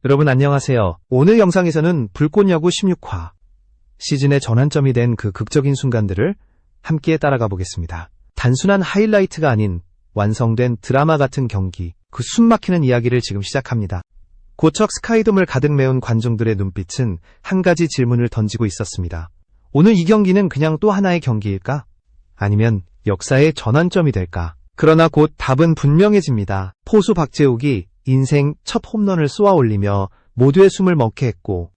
여러분 안녕하세요. 오늘 영상에서는 불꽃야구 16화 시즌의 전환점이 된 그 극적인 순간들을 함께 따라가 보겠습니다. 단순한 하이라이트가 아닌 완성된 드라마 같은 경기, 그 숨막히는 이야기를 지금 시작합니다. 고척 스카이돔을 가득 메운 관중들의 눈빛은 한 가지 질문을 던지고 있었습니다. 오늘 이 경기는 그냥 또 하나의 경기일까? 아니면 역사의 전환점이 될까? 그러나 곧 답은 분명해집니다. 포수 박재욱이 인생 첫 홈런을 쏘아 올리며 모두의 숨을 멎게 했고,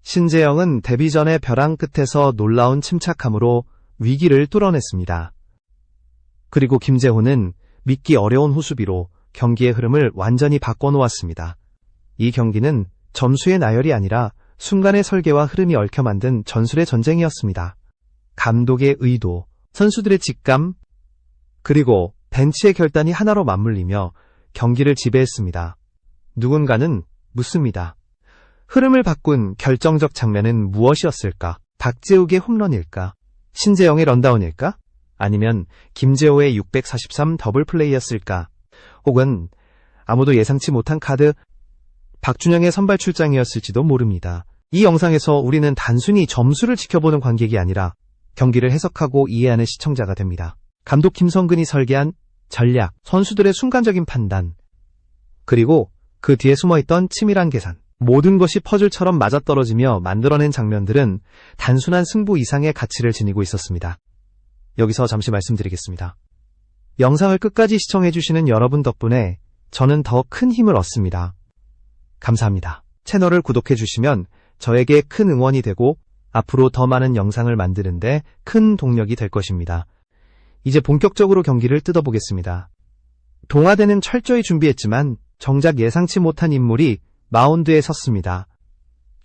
신재영은 데뷔 전의 벼랑 끝에서 놀라운 침착함으로 위기를 뚫어냈습니다. 그리고 김재호는 믿기 어려운 호수비로 경기의 흐름을 완전히 바꿔놓았습니다. 이 경기는 점수의 나열이 아니라 순간의 설계와 흐름이 얽혀 만든 전술의 전쟁이었습니다. 감독의 의도, 선수들의 직감, 그리고 벤치의 결단이 하나로 맞물리며 경기를 지배했습니다. 누군가는 묻습니다. 흐름을 바꾼 결정적 장면은 무엇이었을까? 박재욱의 홈런일까? 신재영의 런다운일까? 아니면 김재호의 643 더블 플레이였을까? 혹은 아무도 예상치 못한 카드, 박준영의 선발 출장이었을지도 모릅니다. 이 영상에서 우리는 단순히 점수를 지켜보는 관객이 아니라 경기를 해석하고 이해하는 시청자가 됩니다. 감독 김성근이 설계한 전략, 선수들의 순간적인 판단, 그리고 그 뒤에 숨어있던 치밀한 계산, 모든 것이 퍼즐처럼 맞아떨어지며 만들어낸 장면들은 단순한 승부 이상의 가치를 지니고 있었습니다. 여기서 잠시 말씀드리겠습니다. 영상을 끝까지 시청해주시는 여러분 덕분에 저는 더 큰 힘을 얻습니다. 감사합니다. 채널을 구독해주시면 저에게 큰 응원이 되고 앞으로 더 많은 영상을 만드는데 큰 동력이 될 것입니다. 이제 본격적으로 경기를 뜯어보겠습니다. 동아대는 철저히 준비했지만 정작 예상치 못한 인물이 마운드에 섰습니다.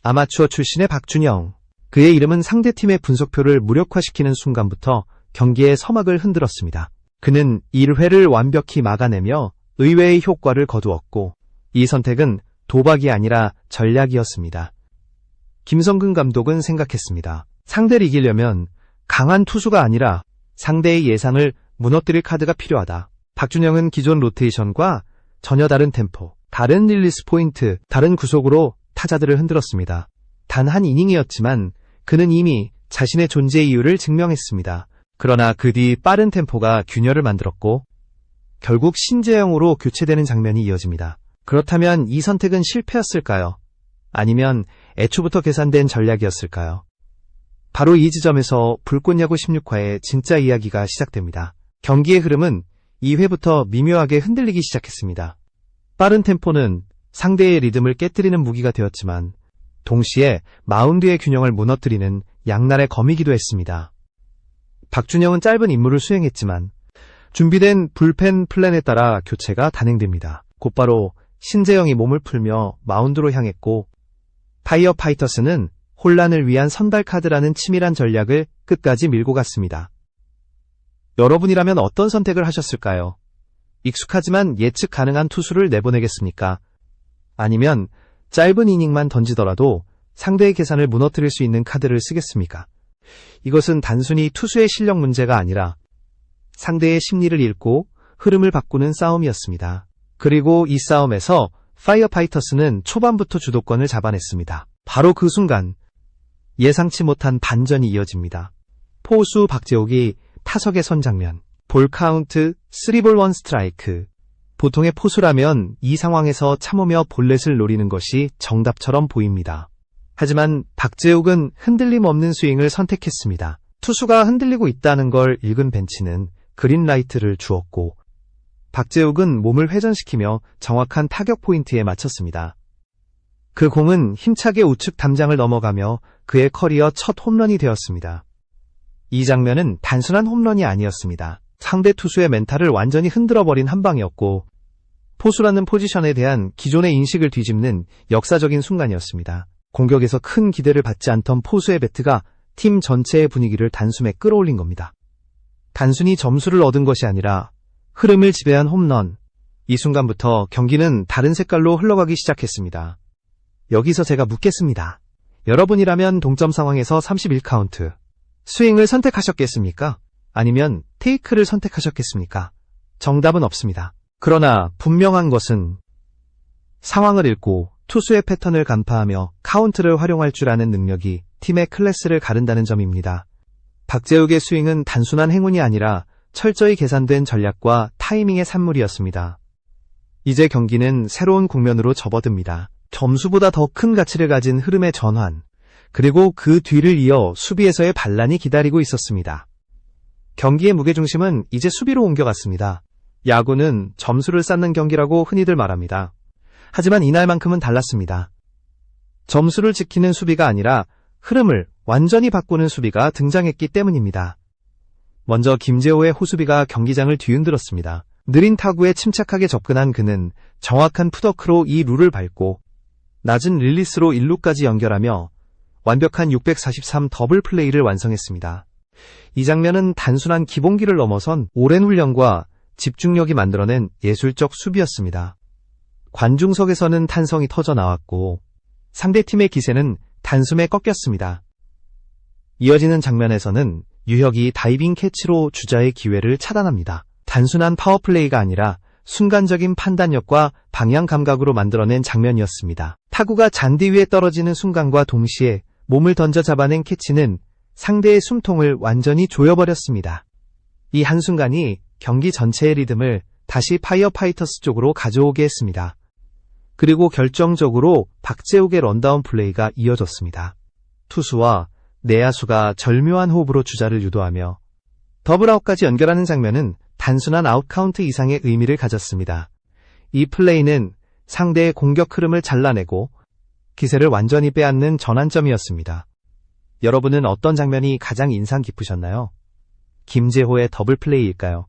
아마추어 출신의 박준영. 그의 이름은 상대팀의 분석표를 무력화시키는 순간부터 경기의 서막을 흔들었습니다. 그는 1회를 완벽히 막아내며 의외의 효과를 거두었고, 이 선택은 도박이 아니라 전략이었습니다. 김성근 감독은 생각했습니다. 상대를 이기려면 강한 투수가 아니라 상대의 예상을 무너뜨릴 카드가 필요하다. 박준영은 기존 로테이션과 전혀 다른 템포, 다른 릴리스 포인트, 다른 구속으로 타자들을 흔들었습니다. 단 한 이닝이었지만 그는 이미 자신의 존재 이유를 증명했습니다. 그러나 그 뒤 빠른 템포가 균열을 만들었고 결국 신재영으로 교체되는 장면이 이어집니다. 그렇다면 이 선택은 실패였을까요? 아니면 애초부터 계산된 전략이었을까요? 바로 이 지점에서 불꽃야구 16화의 진짜 이야기가 시작됩니다. 경기의 흐름은 2회부터 미묘하게 흔들리기 시작했습니다. 빠른 템포는 상대의 리듬을 깨뜨리는 무기가 되었지만 동시에 마운드의 균형을 무너뜨리는 양날의 검이기도 했습니다. 박준영은 짧은 임무를 수행했지만 준비된 불펜 플랜에 따라 교체가 단행됩니다. 곧바로 신재영이 몸을 풀며 마운드로 향했고, 파이어 파이터스는 혼란을 위한 선발 카드라는 치밀한 전략을 끝까지 밀고 갔습니다. 여러분이라면 어떤 선택을 하셨을까요? 익숙하지만 예측 가능한 투수를 내보내겠습니까? 아니면 짧은 이닝만 던지더라도 상대의 계산을 무너뜨릴 수 있는 카드를 쓰겠습니까? 이것은 단순히 투수의 실력 문제가 아니라 상대의 심리를 읽고 흐름을 바꾸는 싸움이었습니다. 그리고 이 싸움에서 파이어 파이터스는 초반부터 주도권을 잡아냈습니다. 바로 그 순간 예상치 못한 반전이 이어집니다. 포수 박재욱이 타석에 선 장면. 볼 카운트 3볼 1 스트라이크. 보통의 포수라면 이 상황에서 참으며 볼넷을 노리는 것이 정답처럼 보입니다. 하지만 박재욱은 흔들림 없는 스윙을 선택했습니다. 투수가 흔들리고 있다는 걸 읽은 벤치는 그린라이트를 주었고, 박재욱은 몸을 회전시키며 정확한 타격 포인트에 맞췄습니다. 그 공은 힘차게 우측 담장을 넘어가며 그의 커리어 첫 홈런이 되었습니다. 이 장면은 단순한 홈런이 아니었습니다. 상대 투수의 멘탈을 완전히 흔들어버린 한 방이었고, 포수라는 포지션에 대한 기존의 인식을 뒤집는 역사적인 순간이었습니다. 공격에서 큰 기대를 받지 않던 포수의 배트가 팀 전체의 분위기를 단숨에 끌어올린 겁니다. 단순히 점수를 얻은 것이 아니라 흐름을 지배한 홈런. 이 순간부터 경기는 다른 색깔로 흘러가기 시작했습니다. 여기서 제가 묻겠습니다. 여러분이라면 동점 상황에서 31카운트. 스윙을 선택하셨겠습니까? 아니면 테이크를 선택하셨겠습니까? 정답은 없습니다. 그러나 분명한 것은 상황을 읽고 투수의 패턴을 간파하며 카운트를 활용할 줄 아는 능력이 팀의 클래스를 가른다는 점입니다. 박재욱의 스윙은 단순한 행운이 아니라 철저히 계산된 전략과 타이밍의 산물이었습니다. 이제 경기는 새로운 국면으로 접어듭니다. 점수보다 더 큰 가치를 가진 흐름의 전환, 그리고 그 뒤를 이어 수비에서의 반란이 기다리고 있었습니다. 경기의 무게중심은 이제 수비로 옮겨갔습니다. 야구는 점수를 쌓는 경기라고 흔히들 말합니다. 하지만 이날만큼은 달랐습니다. 점수를 지키는 수비가 아니라 흐름을 완전히 바꾸는 수비가 등장했기 때문입니다. 먼저 김재호의 호수비가 경기장을 뒤흔들었습니다. 느린 타구에 침착하게 접근한 그는 정확한 풋워크로 이 룰을 밟고 낮은 릴리스로 1루까지 연결하며 완벽한 643 더블 플레이를 완성했습니다. 이 장면은 단순한 기본기를 넘어선 오랜 훈련과 집중력이 만들어낸 예술적 수비였습니다. 관중석에서는 탄성이 터져 나왔고 상대팀의 기세는 단숨에 꺾였습니다. 이어지는 장면에서는 유혁이 다이빙 캐치로 주자의 기회를 차단합니다. 단순한 파워플레이가 아니라 순간적인 판단력과 방향 감각으로 만들어낸 장면이었습니다. 타구가 잔디 위에 떨어지는 순간과 동시에 몸을 던져 잡아낸 캐치는 상대의 숨통을 완전히 조여버렸습니다. 이 한순간이 경기 전체의 리듬을 다시 파이어파이터스 쪽으로 가져오게 했습니다. 그리고 결정적으로 박재욱의 런다운 플레이가 이어졌습니다. 투수와 내야수가 절묘한 호흡으로 주자를 유도하며 더블아웃까지 연결하는 장면은 단순한 아웃카운트 이상의 의미를 가졌습니다. 이 플레이는 상대의 공격 흐름을 잘라내고 기세를 완전히 빼앗는 전환점이었습니다. 여러분은 어떤 장면이 가장 인상 깊으셨나요? 김재호의 더블 플레이일까요?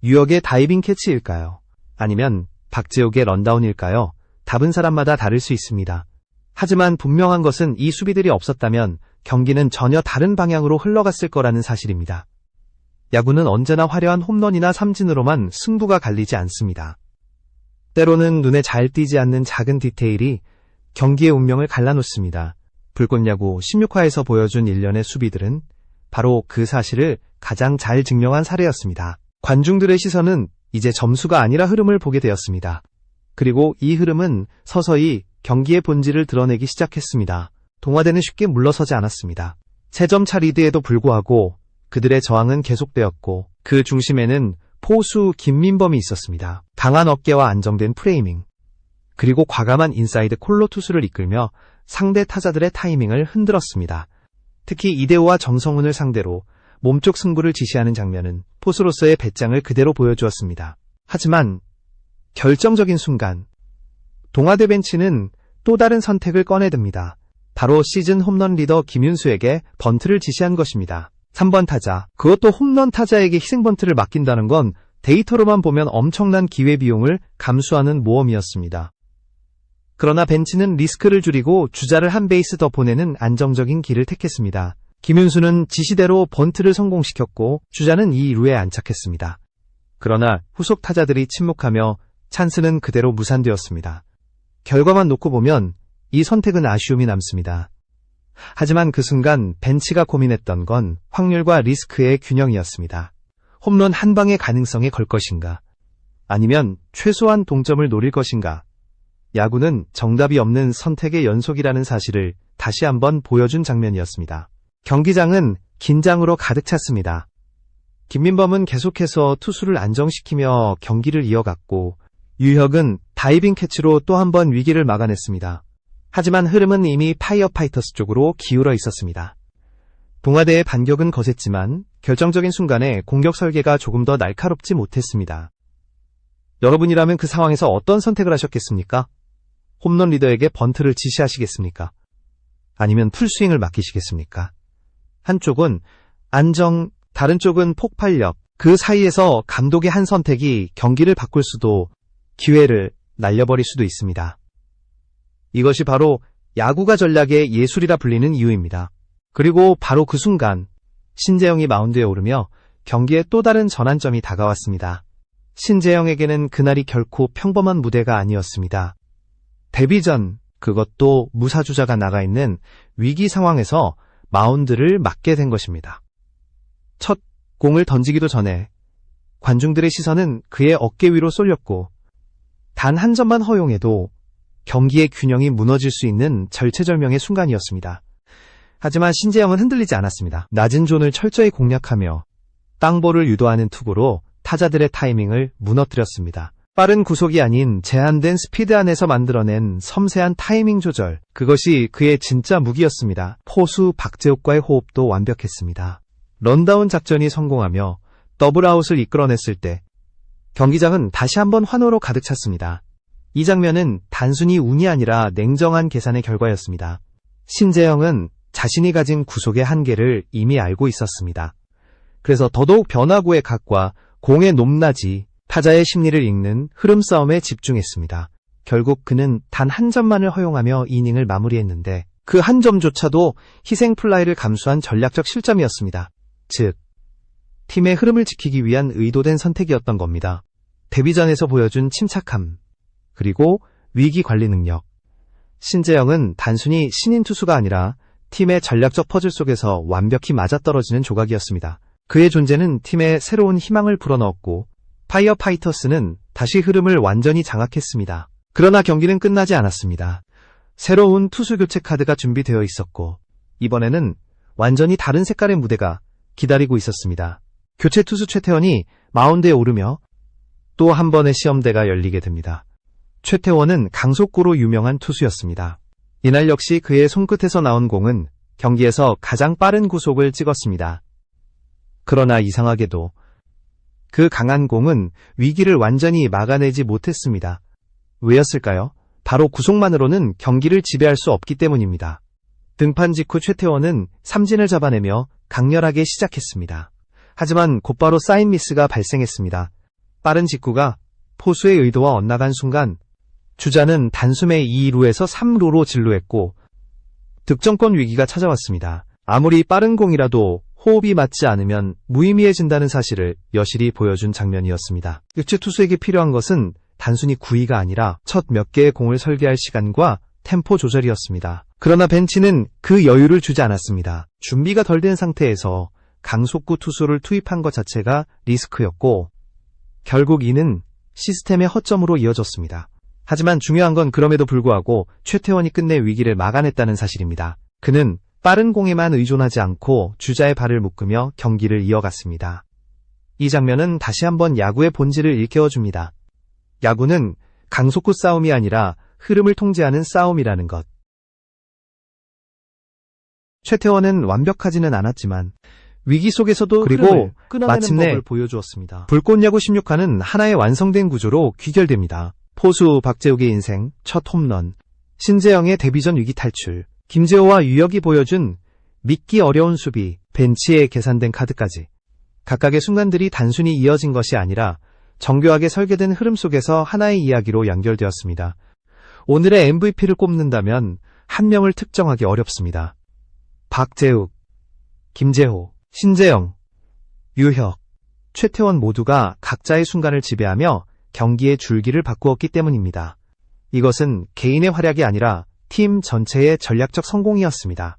유혁의 다이빙 캐치일까요? 아니면 박재욱의 런다운일까요? 답은 사람마다 다를 수 있습니다. 하지만 분명한 것은 이 수비들이 없었다면 경기는 전혀 다른 방향으로 흘러갔을 거라는 사실입니다. 야구는 언제나 화려한 홈런이나 삼진으로만 승부가 갈리지 않습니다. 때로는 눈에 잘 띄지 않는 작은 디테일이 경기의 운명을 갈라놓습니다. 불꽃야구 16화에서 보여준 일련의 수비들은 바로 그 사실을 가장 잘 증명한 사례였습니다. 관중들의 시선은 이제 점수가 아니라 흐름을 보게 되었습니다. 그리고 이 흐름은 서서히 경기의 본질을 드러내기 시작했습니다. 동화대는 쉽게 물러서지 않았습니다. 3점차 리드에도 불구하고 그들의 저항은 계속되었고 그 중심에는 포수 김민범이 있었습니다. 강한 어깨와 안정된 프레이밍, 그리고 과감한 인사이드 콜로 투수를 이끌며 상대 타자들의 타이밍을 흔들었습니다. 특히 이대호와 정성훈을 상대로 몸쪽 승부를 지시하는 장면은 포수로서의 배짱을 그대로 보여주었습니다. 하지만 결정적인 순간 동아대 벤치는 또 다른 선택을 꺼내듭니다. 바로 시즌 홈런 리더 김윤수에게 번트를 지시한 것입니다. 3번 타자, 그것도 홈런 타자에게 희생 번트를 맡긴다는 건 데이터로만 보면 엄청난 기회비용을 감수하는 모험이었습니다. 그러나 벤치는 리스크를 줄이고 주자를 한 베이스 더 보내는 안정적인 길을 택했습니다. 김윤수는 지시대로 번트를 성공시켰고 주자는 2루에 안착했습니다. 그러나 후속 타자들이 침묵하며 찬스는 그대로 무산되었습니다. 결과만 놓고 보면 이 선택은 아쉬움이 남습니다. 하지만 그 순간 벤치가 고민했던 건 확률과 리스크의 균형이었습니다. 홈런 한 방의 가능성에 걸 것인가? 아니면 최소한 동점을 노릴 것인가? 야구는 정답이 없는 선택의 연속이라는 사실을 다시 한번 보여준 장면이었습니다. 경기장은 긴장으로 가득 찼습니다. 김민범은 계속해서 투수를 안정시키며 경기를 이어갔고 유혁은 다이빙 캐치로 또 한 번 위기를 막아냈습니다. 하지만 흐름은 이미 파이어파이터스 쪽으로 기울어 있었습니다. 동아대의 반격은 거셌지만 결정적인 순간에 공격 설계가 조금 더 날카롭지 못했습니다. 여러분이라면 그 상황에서 어떤 선택을 하셨겠습니까? 홈런 리더에게 번트를 지시하시겠습니까? 아니면 풀스윙을 맡기시겠습니까? 한쪽은 안정, 다른 쪽은 폭발력, 그 사이에서 감독의 한 선택이 경기를 바꿀 수도 기회를 날려버릴 수도 있습니다. 이것이 바로 야구가 전략의 예술이라 불리는 이유입니다. 그리고 바로 그 순간 신재영이 마운드에 오르며 경기에 또 다른 전환점이 다가왔습니다. 신재영에게는 그날이 결코 평범한 무대가 아니었습니다. 데뷔 전, 그것도 무사주자가 나가 있는 위기 상황에서 마운드를 맡게 된 것입니다. 첫 공을 던지기도 전에 관중들의 시선은 그의 어깨 위로 쏠렸고 단 한 점만 허용해도 경기의 균형이 무너질 수 있는 절체절명의 순간이었습니다. 하지만 신재영은 흔들리지 않았습니다. 낮은 존을 철저히 공략하며 땅볼을 유도하는 투구로 타자들의 타이밍을 무너뜨렸습니다. 빠른 구속이 아닌 제한된 스피드 안에서 만들어낸 섬세한 타이밍 조절, 그것이 그의 진짜 무기였습니다. 포수 박재욱과의 호흡도 완벽했습니다. 런다운 작전이 성공하며 더블아웃을 이끌어냈을 때 경기장은 다시 한번 환호로 가득 찼습니다. 이 장면은 단순히 운이 아니라 냉정한 계산의 결과였습니다. 신재영은 자신이 가진 구속의 한계를 이미 알고 있었습니다. 그래서 더더욱 변화구의 각과 공의 높낮이, 타자의 심리를 읽는 흐름 싸움에 집중했습니다. 결국 그는 단 한 점만을 허용하며 이닝을 마무리했는데 그 한 점조차도 희생 플라이를 감수한 전략적 실점이었습니다. 즉, 팀의 흐름을 지키기 위한 의도된 선택이었던 겁니다. 데뷔전에서 보여준 침착함, 그리고 위기 관리 능력. 신재영은 단순히 신인 투수가 아니라 팀의 전략적 퍼즐 속에서 완벽히 맞아떨어지는 조각이었습니다. 그의 존재는 팀에 새로운 희망을 불어넣었고 파이어 파이터스는 다시 흐름을 완전히 장악했습니다. 그러나 경기는 끝나지 않았습니다. 새로운 투수 교체 카드가 준비되어 있었고 이번에는 완전히 다른 색깔의 무대가 기다리고 있었습니다. 교체 투수 최태원이 마운드에 오르며 또 한 번의 시험대가 열리게 됩니다. 최태원은 강속구로 유명한 투수였습니다. 이날 역시 그의 손끝에서 나온 공은 경기에서 가장 빠른 구속을 찍었습니다. 그러나 이상하게도 그 강한 공은 위기를 완전히 막아내지 못했습니다. 왜였을까요? 바로 구속만으로는 경기를 지배할 수 없기 때문입니다. 등판 직후 최태원은 삼진을 잡아내며 강렬하게 시작했습니다. 하지만 곧바로 사인 미스가 발생했습니다. 빠른 직구가 포수의 의도와 엇나간 순간 주자는 단숨에 2루에서 3루로 진루했고 득점권 위기가 찾아왔습니다. 아무리 빠른 공이라도 호흡이 맞지 않으면 무의미해진다는 사실을 여실히 보여준 장면이었습니다. 교체 투수에게 필요한 것은 단순히 구위가 아니라 첫 몇 개의 공을 설계할 시간과 템포 조절이었습니다. 그러나 벤치는 그 여유를 주지 않았습니다. 준비가 덜 된 상태에서 강속구 투수를 투입한 것 자체가 리스크였고 결국 이는 시스템의 허점으로 이어졌습니다. 하지만 중요한 건 그럼에도 불구하고 최태원이 끝내 위기를 막아냈다는 사실입니다. 그는 빠른 공에만 의존하지 않고 주자의 발을 묶으며 경기를 이어갔습니다. 이 장면은 다시 한번 야구의 본질을 일깨워줍니다. 야구는 강속구 싸움이 아니라 흐름을 통제하는 싸움이라는 것. 최태원은 완벽하지는 않았지만 위기 속에서도 그리고 마침내 법을 보여주었습니다. 불꽃야구 16화는 하나의 완성된 구조로 귀결됩니다. 포수 박재욱의 인생 첫 홈런, 신재영의 데뷔전 위기 탈출, 김재호와 유혁이 보여준 믿기 어려운 수비, 벤치에 계산된 카드까지. 각각의 순간들이 단순히 이어진 것이 아니라 정교하게 설계된 흐름 속에서 하나의 이야기로 연결되었습니다. 오늘의 MVP를 꼽는다면 한 명을 특정하기 어렵습니다. 박재욱, 김재호, 신재영, 유혁, 최태원 모두가 각자의 순간을 지배하며 경기의 줄기를 바꾸었기 때문입니다. 이것은 개인의 활약이 아니라 팀 전체의 전략적 성공이었습니다.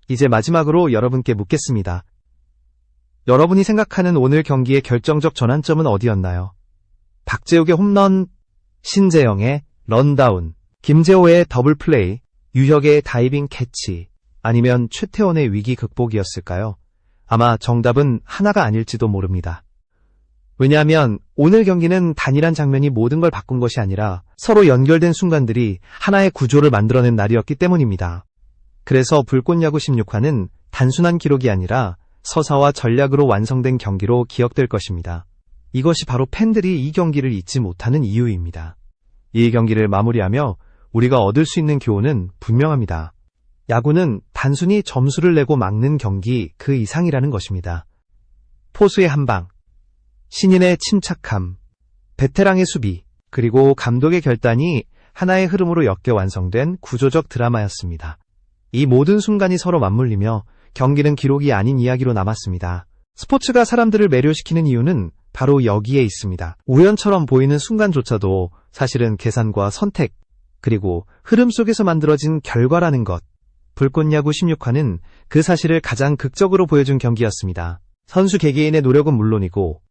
이제 마지막으로 여러분께 묻겠습니다. 여러분이 생각하는 오늘 경기의 결정적 전환점은 어디였나요? 박재욱의 홈런, 신재영의 런다운, 김재호의 더블 플레이, 유혁의 다이빙 캐치, 아니면 최태원의 위기 극복이었을까요? 아마 정답은 하나가 아닐지도 모릅니다. 왜냐하면 오늘 경기는 단일한 장면이 모든 걸 바꾼 것이 아니라 서로 연결된 순간들이 하나의 구조를 만들어낸 날이었기 때문입니다. 그래서 불꽃야구 16화는 단순한 기록이 아니라 서사와 전략으로 완성된 경기로 기억될 것입니다. 이것이 바로 팬들이 이 경기를 잊지 못하는 이유입니다. 이 경기를 마무리하며 우리가 얻을 수 있는 교훈은 분명합니다. 야구는 단순히 점수를 내고 막는 경기 그 이상이라는 것입니다. 포수의 한방, 신인의 침착함, 베테랑의 수비, 그리고 감독의 결단이 하나의 흐름으로 엮여 완성된 구조적 드라마였습니다. 이 모든 순간이 서로 맞물리며 경기는 기록이 아닌 이야기로 남았습니다. 스포츠가 사람들을 매료시키는 이유는 바로 여기에 있습니다. 우연처럼 보이는 순간조차도 사실은 계산과 선택, 그리고 흐름 속에서 만들어진 결과라는 것. 불꽃야구 16화는 그 사실을 가장 극적으로 보여준 경기였습니다. 선수 개개인의 노력은 물론이고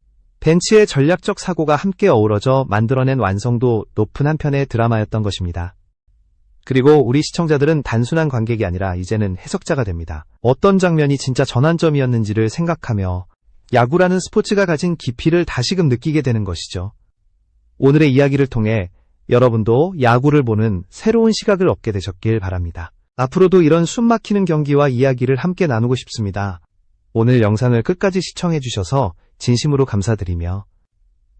벤치의 전략적 사고가 함께 어우러져 만들어낸 완성도 높은 한 편의 드라마였던 것입니다. 그리고 우리 시청자들은 단순한 관객이 아니라 이제는 해석자가 됩니다. 어떤 장면이 진짜 전환점이었는지를 생각하며 야구라는 스포츠가 가진 깊이를 다시금 느끼게 되는 것이죠. 오늘의 이야기를 통해 여러분도 야구를 보는 새로운 시각을 얻게 되셨길 바랍니다. 앞으로도 이런 숨막히는 경기와 이야기를 함께 나누고 싶습니다. 오늘 영상을 끝까지 시청해주셔서 진심으로 감사드리며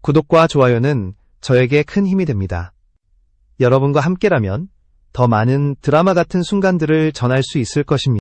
구독과 좋아요는 저에게 큰 힘이 됩니다. 여러분과 함께라면 더 많은 드라마 같은 순간들을 전할 수 있을 것입니다.